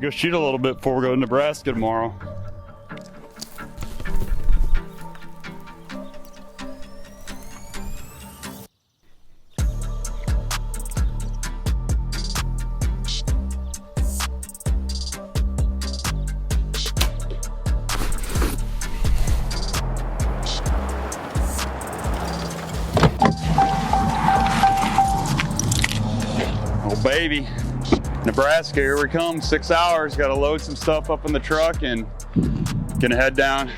Go shoot a little bit before we go to Nebraska tomorrow. Oh baby, Nebraska, here we come. 6 hours, got to load some stuff up in the truck and gonna head down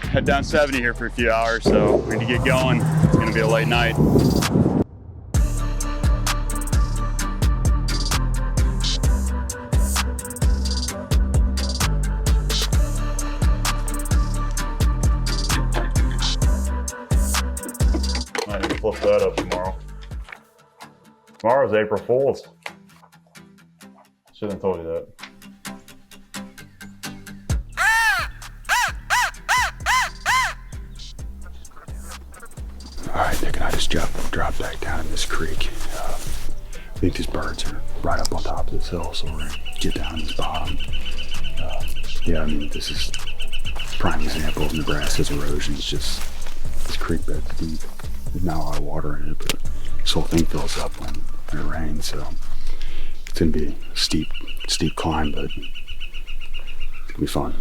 70 here for a few hours. So we need to get going. It's gonna be a late night. I need to flip that up tomorrow. Tomorrow's April Fool's. Shouldn't have told you that. All right, Nick and I just dropped back down in this creek. I think these birds are right up on top of this hill, so we're gonna get down to this bottom. Yeah, I mean, this is a prime example of Nebraska's erosion. It's just, this creek bed's deep. There's not a lot of water in it, but this whole thing fills up when it rains, so it's gonna be a steep climb, but it's gonna be fun.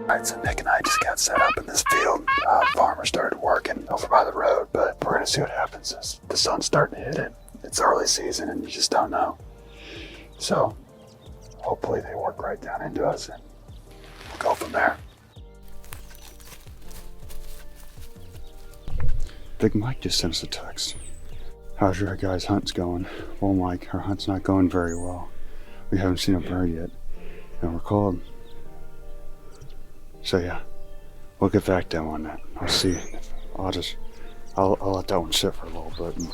Alright, so Nick and I just got set up in this field. Farmer started working over by the road, but we're gonna see what happens as the sun's starting to hit it. It's early season and you just don't know. So hopefully they work right down into us and we'll go from there. Big Mike just sent us a text. How's your guys' hunt's going? Well, Mike, our hunt's not going very well. We haven't seen a bird yet, and we're cold. So yeah, we'll get back down on that. I'll see. I'll let that one sit for a little bit and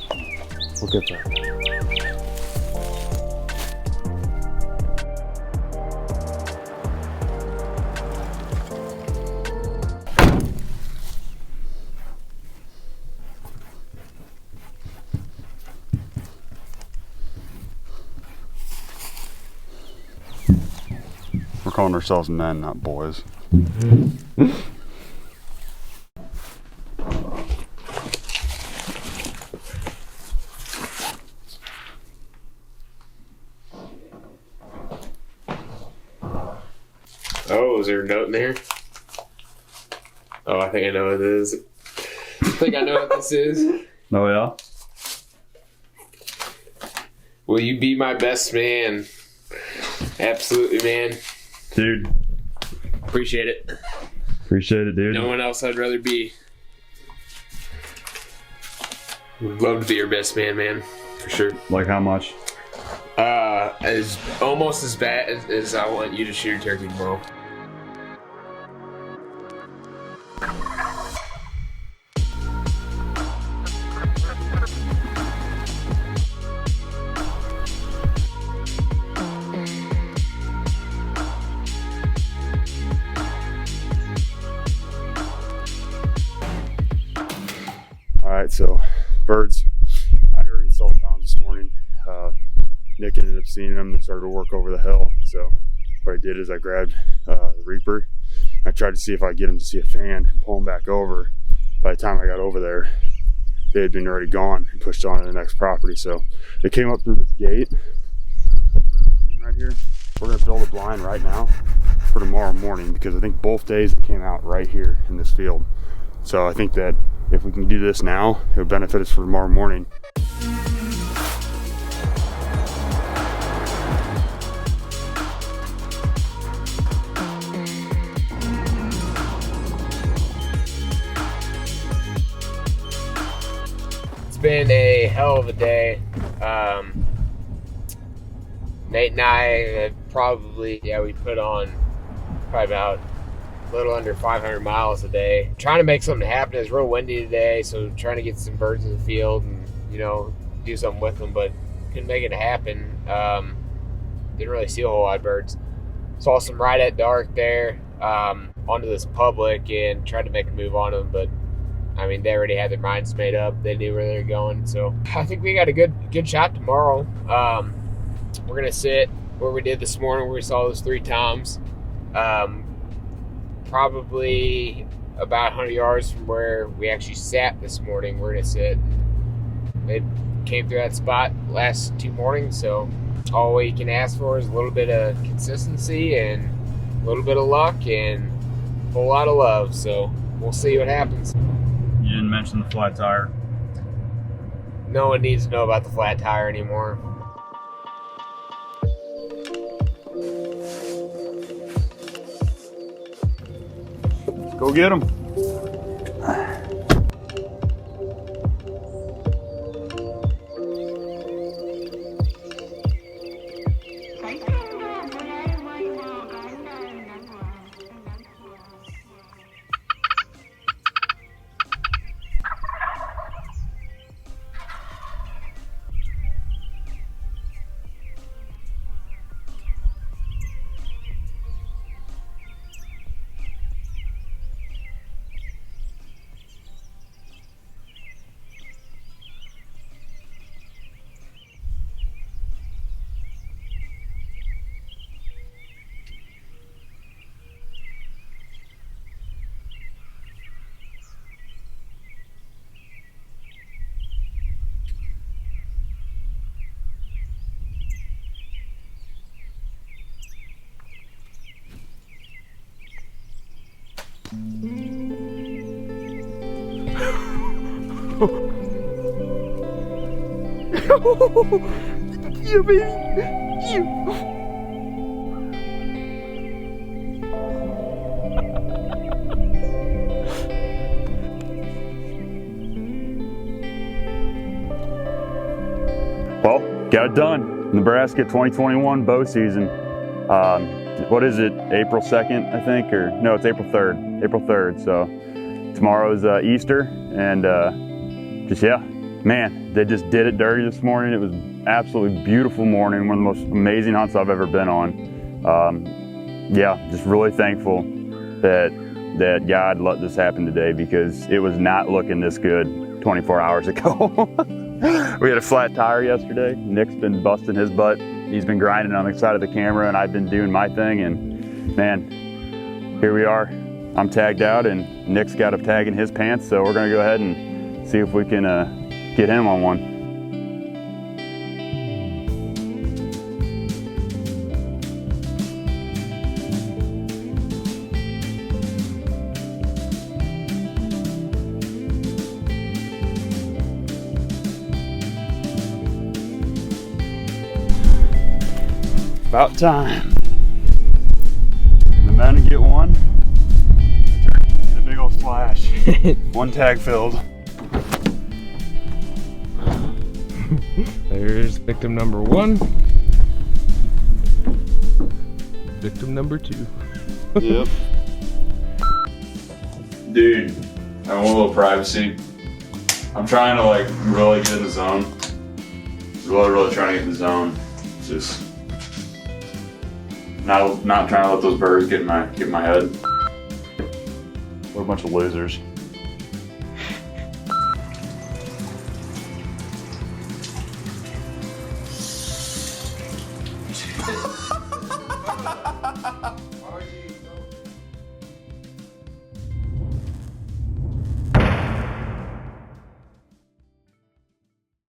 we'll get back. We're calling ourselves men, not boys. Oh, is there a note in there? Oh, I think I know what it is. I think I know what this is. Oh yeah? Will you be my best man? Absolutely, man. Dude. Appreciate it. Appreciate it, dude. No one else I'd rather be. Would love to be your best man, man. For sure. Like how much? As almost as bad as I want you to shoot a turkey tomorrow. Alright, so birds. I already saw pounds this morning. Nick ended up seeing them. They started to work over the hill. So what I did is I grabbed the Reaper. I tried to see if I could get him to see a fan and pull him back over. By the time I got over there, they had been already gone and pushed on to the next property. So they came up through this gate right here. We're gonna build a blind right now for tomorrow morning because I think both days they came out right here in this field. So I think that if we can do this now, it would benefit us for tomorrow morning. It's been a hell of a day. Nate and I have we put on probably about a little under 500 miles a day. Trying to make something happen. It's real windy today, so trying to get some birds in the field and, do something with them, but couldn't make it happen. Didn't really see a whole lot of birds. Saw some right at dark there onto this public and tried to make a move on them, but I mean, they already had their minds made up. They knew where they were going. So I think we got a good shot tomorrow. We're going to sit where we did this morning, where we saw those 3 toms. Probably about 100 yards from where we actually sat this morning, we're going to sit. They came through that spot last 2 mornings, so all you can ask for is a little bit of consistency and a little bit of luck and a whole lot of love. So we'll see what happens. You didn't mention the flat tire. No one needs to know about the flat tire anymore. Go get him. Yeah, baby. Yeah. Well, got it done. Nebraska 2021 bow season. What is it? April 2nd, I think, or no, it's April 3rd. April 3rd. So tomorrow's Easter, and just yeah, man, they just did it dirty this morning. It was absolutely beautiful morning. One of the most amazing hunts I've ever been on. Yeah, just really thankful that God let this happen today, because it was not looking this good 24 hours ago. We had a flat tire yesterday. Nick's been busting his butt. He's been grinding on the side of the camera, and I've been doing my thing, and man, here we are. I'm tagged out, and Nick's got a tag in his pants, so we're gonna go ahead and see if we can get him on one. About time. The men get one. Get a big old splash. One tag filled. There's victim number 1. Victim number 2. Yep. Dude, I want a little privacy. I'm trying to like really get in the zone. Really trying to get in the zone. Just not trying to let those birds get in my head. What a bunch of losers.